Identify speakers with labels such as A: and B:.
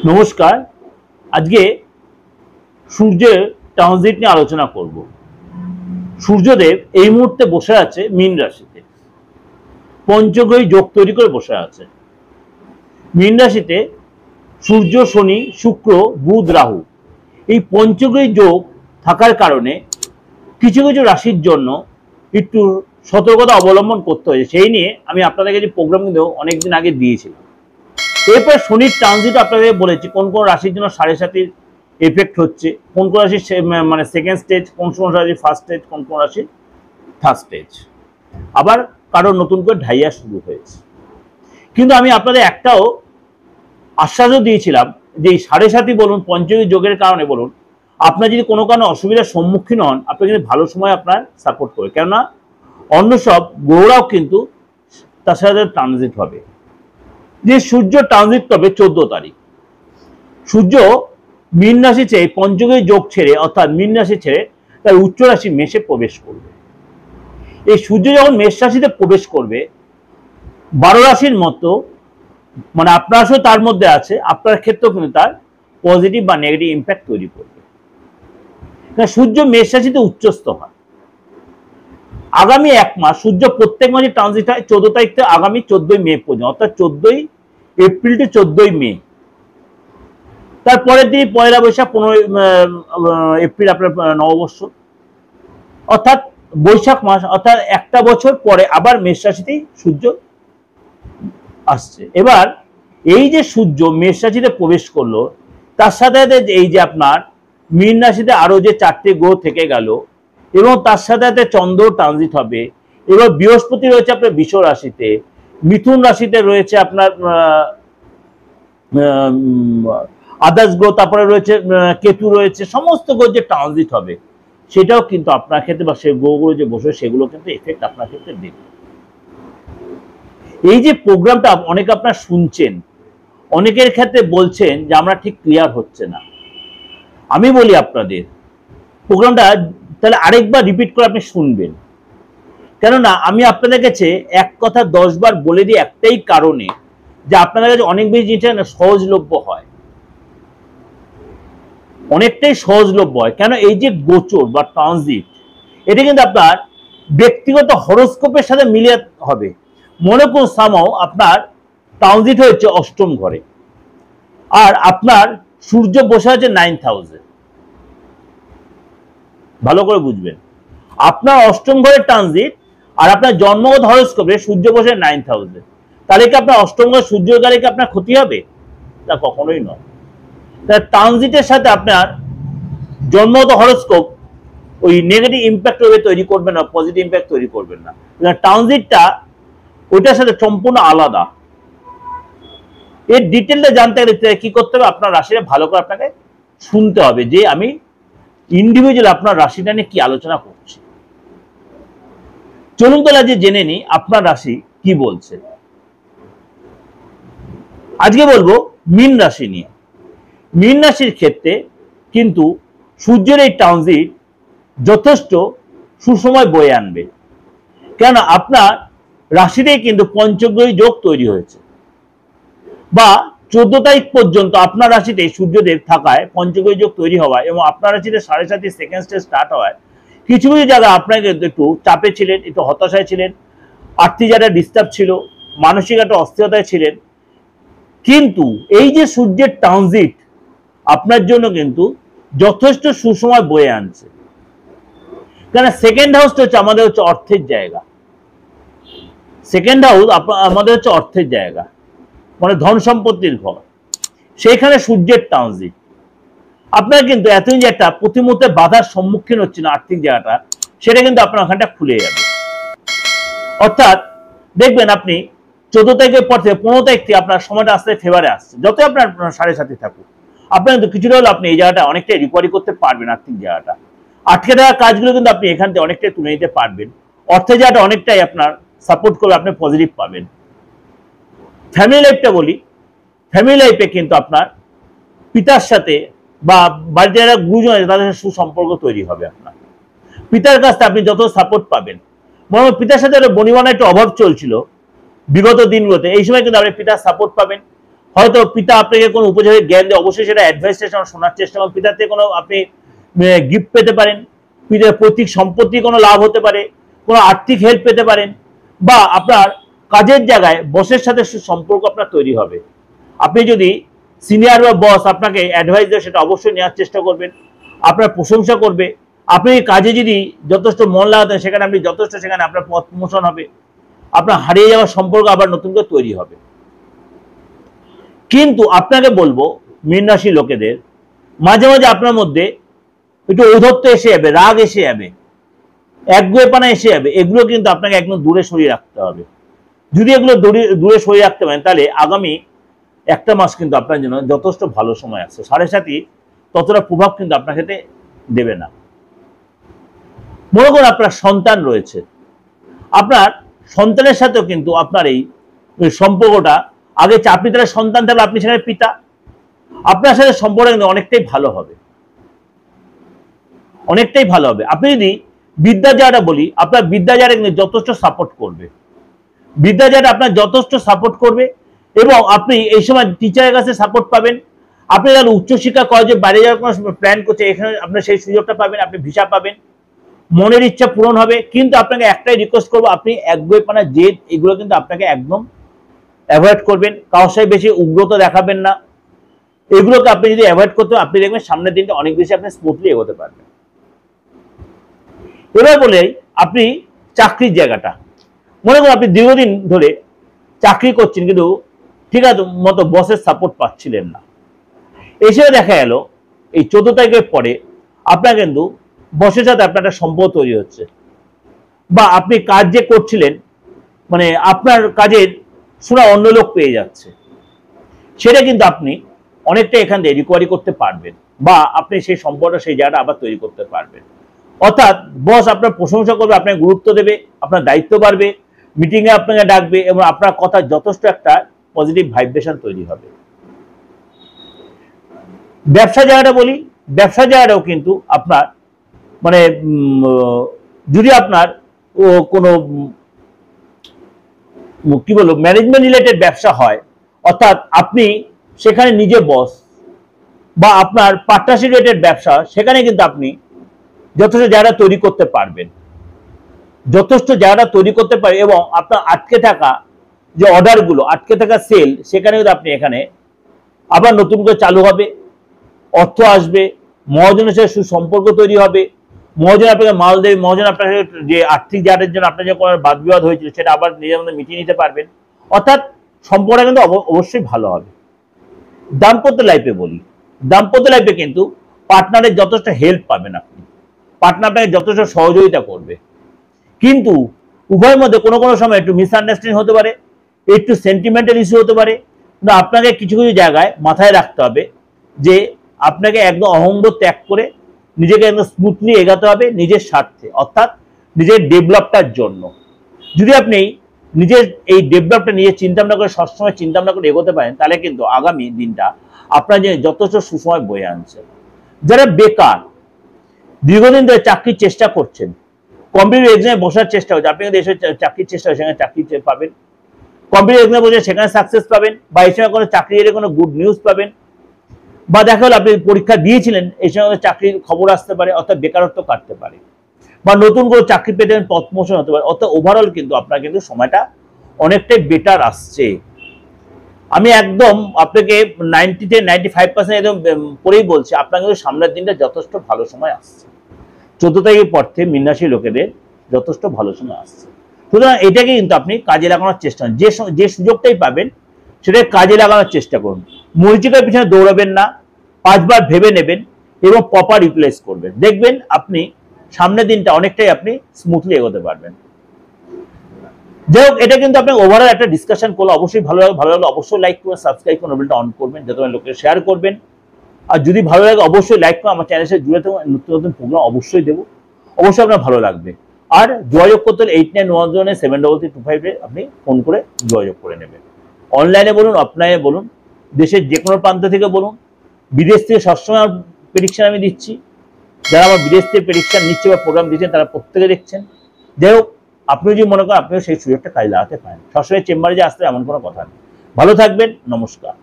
A: নমস্কার। আজকে সূর্যের ট্রানজিট নিয়ে আলোচনা করব। সূর্যদেব এই মুহূর্তে বসে আছে মীন রাশিতে, পঞ্চগ্রহী যোগ তৈরি করে বসে আছে। মীন রাশিতে সূর্য, শনি, শুক্র, বুধ, রাহু এই পঞ্চগ্রহী যোগ থাকার কারণে কিছু কিছু রাশির জন্য একটু সতর্কতা অবলম্বন করতে হয়েছে। সেই নিয়ে আমি আপনাদের কাছে প্রোগ্রাম কিন্তু অনেকদিন আগে দিয়েছিলাম। এরপর শনির ট্রানজিট আপনাদের বলেছি কোন কোন রাশির জন্য 7.5 এফেক্ট হচ্ছে, কোন কোন রাশির মানে সেকেন্ড স্টেজ, কোন কোন রাশির ফার্স্ট স্টেজ, কোন কোন রাশির থার্ড স্টেজ, আবার কারোর নতুন করে ঢাইয়া শুরু হয়েছে। কিন্তু আমি আপনাদের একটাও আশ্বাসও দিয়েছিলাম যে এই 7.5 বলুন, পঞ্চমী যোগের কারণে বলুন, আপনার যদি কোনো কারণে অসুবিধার সম্মুখীন হন, আপনি কিন্তু ভালো সময় আপনার সাপোর্ট করবে, কেননা অন্য সব গ্রহরাও কিন্তু তার সাথে ট্রানজিট হবে। যে সূর্য ট্রানজিট হবে 14 তারিখ। সূর্য মীন রাশি ছেড়ে পঞ্চগ্রহী যোগ ছেড়ে, অর্থাৎ মীন রাশি ছেড়ে তার উচ্চ রাশি মেষে প্রবেশ করবে। এই সূর্য যখন মেষ রাশিতে প্রবেশ করবে, 12 রাশির মতো, মানে আপনার রাশিও তার মধ্যে আছে, আপনার ক্ষেত্রেও কিন্তু তার পজিটিভ বা নেগেটিভ ইম্প্যাক্ট তৈরি করবে। সূর্য মেষ রাশিতে উচ্চস্থ হয়। আগামী এক মাস সূর্য প্রত্যেক মাসে ট্রানজিট হয় 14 তারিখ থেকে আগামী 14 মে পর্যন্ত, অর্থাৎ 14 এপ্রিল টু 14 মে। তারপরের দিন পয়লা বৈশাখ, 15 এপ্রিল আপনার নববর্ষ, অর্থাৎ বৈশাখ মাস, অর্থাৎ একটা বছর পরে আবার মেষ রাশিতেই সূর্য আসছে। এবার এই যে সূর্য মেষ রাশিতে প্রবেশ করলো, তার সাথে এই যে আপনার মীন রাশিতে আরো যে 4টে গ্রহ থেকে গেল, এবং তার সাথে চন্দ্র ট্রানজিট হবে। এবার বৃহস্পতি রয়েছে আপনার বৃষ রাশিতে, মিথুন রাশিতে রয়েছে আপনার আদার্স গ্রহ, তারপরে রয়েছে কেতু রয়েছে, সমস্ত গ্রহ যে ট্রানজিট হবে সেটাও কিন্তু আপনার ক্ষেত্রে, বা সেই গ্রহগুলো যে বসে সেগুলো কিন্তু এফেক্ট আপনার ক্ষেত্রে দেবে। এই যে প্রোগ্রামটা অনেকে আপনার শুনছেন, অনেকের ক্ষেত্রে বলছেন যে আমরা ঠিক ক্লিয়ার হচ্ছে না। আমি বলি আপনাদের প্রোগ্রামটা তাহলে আরেকবার রিপিট করে আপনি শুনবেন, কেননা আমি আপনাদের কাছে এক কথা 10 বার বলে দিই একটাই কারণে, যে আপনাদের কাছে অনেক বেশি জিনিসটা সহজলভ্য হয়, অনেকটাই সহজলভ্য হয়। কেন, এই যে গোচর বা ট্রানজিট, এটা কিন্তু আপনার ব্যক্তিগত হরোস্কোপের সাথে মিলিয়ে হবে। মনে করুন সামাও আপনার ট্রানজিট হয়েছে অষ্টম ঘরে, আর আপনার সূর্য বসে আছে 9th হাউসে। ভালো করে বুঝবেন, আপনার অষ্টম ঘরের ট্রানজিট আর আপনার জন্মগত হরোস্কোপে সূর্য বসে 9th হাউসে, তাহলে কি আপনার অষ্টম ঘরে সূর্য গেলে কি আপনার ক্ষতি হবে? তা কখনোই নয়। ট্রানজিটের সাথে আপনার জন্মগত হরোস্কোপ ওই নেগেটিভ ইম্প্যাক্ট তৈরি করবে না, পজিটিভ ইম্প্যাক্ট তৈরি করবেন না। ট্রানজিটটা ওইটার সাথে সম্পূর্ণ আলাদা। এর ডিটেলটা জানতে গেলে কি করতে হবে, আপনার রাশিটা ভালো করে আপনাকে শুনতে হবে, যে আমি ইন্ডিভিজুয়াল আপনার রাশিটা নিয়ে কি আলোচনা করছি। চলুন তাহলে আজকে জেনে নিই আপনার রাশি কি বলছে। আজকে বলবো মীন রাশি নিয়ে। মীন রাশির ক্ষেত্রে কিন্তু সূর্যের এই ট্রানজিট যথেষ্ট সুসময় বয়ে আনবে, কেন আপনার রাশিতেই কিন্তু পঞ্চগ্রহী যোগ তৈরি হয়েছে, বা 14 তারিখ পর্যন্ত আপনার রাশিতে সূর্যদেব থাকায় পঞ্চগ্রহী যোগ তৈরি হওয়ায়, এবং আপনার রাশিতে 7.5 সেকেন্ড স্টেজ স্টার্ট হওয়ায় কিছু কিছু জায়গায় আপনার কিন্তু একটু চাপে ছিলেন, একটু হতাশায় ছিলেন, আর্থিক একটা ডিস্টার্ব ছিল, মানসিক একটা অস্থিরতায় ছিলেন। কিন্তু এই যে সূর্যের ট্রানজিট আপনার জন্য কিন্তু যথেষ্ট সুসময় বয়ে আনছে, কারণ সেকেন্ড হাউসটা হচ্ছে আমাদের হচ্ছে অর্থের জায়গা। সেকেন্ড হাউস আমাদের হচ্ছে অর্থের জায়গা, মানে ধন সম্পত্তির ঘর। সেইখানে সূর্যের ট্রানজিট আপনার কিন্তু এতদিন যে একটা প্রতি মুহূর্তে বাধার সম্মুখীন হচ্ছে না আর্থিক জায়গাটা, সেটা কিন্তু আপনার ওখানটা খুলে যাবে। অর্থাৎ দেখবেন আপনি 14 তারিখের পর থেকে 15 তারিখ থেকে আপনার সময়টা আস্তে ফেভারে আসছে। যতই আপনার 7.5 থাকুক, আপনার কিন্তু কিছুটা হলে আপনি এই জায়গাটা অনেকটাই রিকভারি করতে পারবেন। আর্থিক জায়গাটা আটকে থাকা কাজগুলো কিন্তু আপনি এখান থেকে অনেকটাই তুলে নিতে পারবেন। অর্থের জায়গাটা অনেকটাই আপনার সাপোর্ট করবে, আপনি পজিটিভ পাবেন। ফ্যামিলি লাইফটা বলি, ফ্যামিলি লাইফে কিন্তু আপনার পিতার সাথে বা বাড়িতে যারা গুরুজন আছে তাদের সাথে সুসম্পর্ক তৈরি হবে। আপনার পিতার কাছ থেকে আপনি যত সাপোর্ট পাবেন, মনে হয় পিতার সাথে বনিবনা একটু অভাব চলছিল বিগত দিনগুলোতে, এই সময় কিন্তু আপনি পিতার সাপোর্ট পাবেন। হয়তো পিতা আপনাকে কোনো উপযোগী জ্ঞান দিয়ে অবশ্যই সেটা অ্যাডভাইস শোনার চেষ্টা করুন। পিতার থেকে কোনো আপনি গিফট পেতে পারেন, পিতার পৈতৃক সম্পত্তি কোনো লাভ হতে পারে, কোনো আর্থিক হেল্প পেতে পারেন, বা আপনার কাজের জায়গায় বসের সাথে সম্পর্ক আপনার তৈরি হবে। আপনি যদি সিনিয়র বা বস আপনাকে অ্যাডভাইস দেয় সেটা অবশ্যই নেওয়ার চেষ্টা করবেন, আপনার প্রশংসা করবে। আপনি কাজে যদি যথেষ্ট মন লাগাতেন সেখানে আপনি যথেষ্ট, সেখানে আপনার পথ প্রমোশন হবে, আপনার হারিয়ে যাওয়ার সম্পর্ক আবার নতুন করে তৈরি হবে। কিন্তু আপনাকে বলবো মীন রাশি লোকেদের মাঝে মাঝে আপনার মধ্যে একটু ঔদ্ধত্য এসে যাবে, রাগ এসে যাবে, একগুঁয়েপনা এসে যাবে। এগুলো কিন্তু আপনাকে একদম দূরে সরিয়ে রাখতে হবে। যদি এগুলো দূরে সরিয়ে রাখতে পারেন তাহলে আগামী একটা মাস কিন্তু আপনার জন্য যথেষ্ট ভালো সময় আসছে। 7.5 ততটা প্রভাব কিন্তু আপনার ক্ষেত্রে দেবে না। মনে করুন আপনার সন্তান রয়েছে, আপনার সন্তানের সাথেও কিন্তু আপনার এই সম্পর্কটা, আগে আপনি তাহলে সন্তান থাকলে আপনি সেখানে পিতা, আপনার সাথে সম্পর্ক কিন্তু অনেকটাই ভালো হবে, অনেকটাই ভালো হবে। আপনি যদি বিদ্যা যারা বলি, আপনার বিদ্যা যারা কিন্তু যথেষ্ট সাপোর্ট করবে, বিদ্যা যারা আপনার যথেষ্ট সাপোর্ট করবে, এবং আপনি এই সময় টিচারের কাছে সাপোর্ট পাবেন। আপনি যারা উচ্চশিক্ষা কলেজে বাইরে যাওয়ার কোনো প্ল্যান করছে, এখানে আপনার সেই সুযোগটা পাবেন, আপনি ভিসা পাবেন, মনের ইচ্ছা পূরণ হবে। কিন্তু আপনাকে একটাই রিকোয়েস্ট করবো, আপনি একগুঁয়েপনা, জেদ, এগুলো কিন্তু আপনাকে একদম অ্যাভয়েড করবেন। কারোর সাথে বেশি উগ্রতা দেখাবেন না। এগুলোকে আপনি যদি অ্যাভয়েড করতে, আপনি দেখবেন সামনের দিনটা অনেক বেশি আপনি স্মুথলি এগোতে পারবেন। এবার বলে আপনি চাকরির জায়গাটা, মনে করুন আপনি দীর্ঘদিন ধরে চাকরি করছেন কিন্তু ঠিক আছে মতো বসের সাপোর্ট পাচ্ছিলেন না। এসেও দেখা গেল এই 14 তারিখের পরে আপনার কিন্তু বসের সাথে আপনার একটা সম্পর্ক তৈরি হচ্ছে, বা আপনি কাজ যে করছিলেন মানে আপনার কাজের শোনা অন্য লোক পেয়ে যাচ্ছে, সেটা কিন্তু আপনি অনেকটা এখান থেকে রিকভারি করতে পারবেন, বা আপনি সেই সম্পর্কটা সেই জায়গাটা আবার তৈরি করতে পারবেন। অর্থাৎ বস আপনার প্রশংসা করবে, আপনাকে গুরুত্ব দেবে, আপনার দায়িত্ব বাড়বে, মিটিংয়ে আপনাকে ডাকবে, এবং আপনার কথা যথেষ্ট একটা পজিটিভ ভাইব্রেশন তৈরি হবে। ব্যবসা জায়গাটা বলি, ব্যবসা জায়গাটাও কিন্তু আপনার মানে যদি আপনার কোনো কি বলবো ম্যানেজমেন্ট রিলেটেড ব্যবসা হয়, অর্থাৎ আপনি সেখানে নিজে বস, বা আপনার পার্টনারশিপ রিলেটেড ব্যবসা, সেখানে কিন্তু আপনি যথেষ্ট জায়গা তৈরি করতে পারবেন, যথেষ্ট জায়গা তৈরি করতে পারবেন। এবং আপনার আটকে থাকা যে অর্ডারগুলো, আটকে থাকা সেল, সেখানে কিন্তু আপনি এখানে আবার নতুন করে চালু হবে, অর্থ আসবে, মহাজনের সাথে সুসম্পর্ক তৈরি হবে, মহাজন আপনাকে মাল দেবে, মহাজন আপনাকে যে আর্থিক জায়গার জন্য আপনার যে কোনো বাদ বিবাদ হয়েছিল সেটা আবার নিজের মধ্যে মিটিয়ে নিতে পারবেন। অর্থাৎ সম্পর্ক কিন্তু অবশ্যই ভালো হবে। দাম্পত্য লাইফে বলি, দাম্পত্য লাইফে কিন্তু পার্টনারের যথেষ্ট হেল্প পাবেন আপনি, পার্টনার আপনাকে যথেষ্ট সহযোগিতা করবে। কিন্তু উভয়ের মধ্যে কোনো কোনো সময় একটু মিসআন্ডারস্ট্যান্ডিং হতে পারে, একটু সেন্টিমেন্টাল ইস্যু হতে পারে। কিন্তু আপনাকে কিছু কিছু জায়গায় মাথায় রাখতে হবে যে আপনাকে একদম অহংবোধ ত্যাগ করে নিজেকে একদম স্মুথলি এগাতে হবে নিজের স্বার্থে, অর্থাৎ নিজের ডেভেলপটার জন্য। যদি আপনি নিজের এই ডেভেলপটা নিজের চিন্তা ভাবনা করে সবসময় চিন্তা ভাবনা করে এগোতে পারেন, তাহলে কিন্তু আগামী দিনটা আপনার জন্য যথেষ্ট সুসময় বয়ে আনছে। যারা বেকার, দীর্ঘদিন ধরে চাকরির চেষ্টা করছেন, কম্পিটিটিভ এক্সামে বসার চেষ্টা হচ্ছে, আপনি কিন্তু এসে চাকরির চেষ্টা হচ্ছে, সেখানে চাকরি পাবেন, কম্পিটিটিভ এক্সামে বসে সেখানে সাকসেস পাবেন, বা এই সময় কোনো চাকরির কোনো গুড নিউজ পাবেন, বা দেখা হলো আপনি পরীক্ষা দিয়েছিলেন এই সময় চাকরির খবর আসতে পারে, অর্থাৎ বেকারত্ব কাটতে পারে, বা নতুন করে চাকরি পেতে পথ প্রমোশন হতে পারে। অর্থাৎ ওভারঅল কিন্তু আপনার কিন্তু সময়টা অনেকটাই বেটার আসছে। আমি একদম আপনাকে 95% একদম করেই বলছি, আপনার কিন্তু সামনের দিনটা যথেষ্ট ভালো সময় আসছে। 14 তারিখের পর থেকে মীন রাশির লোকেদের যথেষ্ট ভালো সময় আসছে। সুতরাং এটাকে কিন্তু আপনি কাজে লাগানোর চেষ্টা করুন, যে সুযোগটাই পাবেন সেটাকে কাজে লাগানোর চেষ্টা করুন। মরিচিকার পিছনে দৌড়াবেন না, 5 বার ভেবে নেবেন এবং প্রপার ইউটিলাইজ করবেন। দেখবেন আপনি সামনের দিনটা অনেকটাই আপনি স্মুথলি এগোতে পারবেন। যাই হোক, এটা কিন্তু আপনি ওভারঅল একটা ডিসকাশন করলে অবশ্যই ভালো লাগলে অবশ্যই লাইক করবেন, সাবস্ক্রাইব করুন, বেলটা অন করবেন, যাতে লোকের শেয়ার করবেন। আর যদি ভালো লাগে অবশ্যই লাইক করুন, আমার চ্যানেলের সাথে জুড়ে থাকুন, নতুন নতুন প্রোগ্রাম অবশ্যই দেবো, অবশ্যই আপনার ভালো লাগবে। আর যোগাযোগ করতে হলে 8911-73325 আপনি ফোন করে যোগাযোগ করে নেবেন। অনলাইনে বলুন, অফলাইনে বলুন, দেশের যে কোনো প্রান্ত থেকে বলুন, বিদেশ থেকে সবসময় প্রেডিকশন আমি দিচ্ছি। যারা আমার বিদেশ থেকে প্রেডিকশন নিচ্ছে বা প্রোগ্রাম দিচ্ছেন তারা প্রত্যেকে দেখছেন। যাই হোক, আপনি যদি মনে করেন আপনিও সেই সুযোগটা কাজে লাগাতে পারেন, সবসময় চেম্বারে যে আসতে এমন কোনো কথা নেই। ভালো থাকবেন, নমস্কার।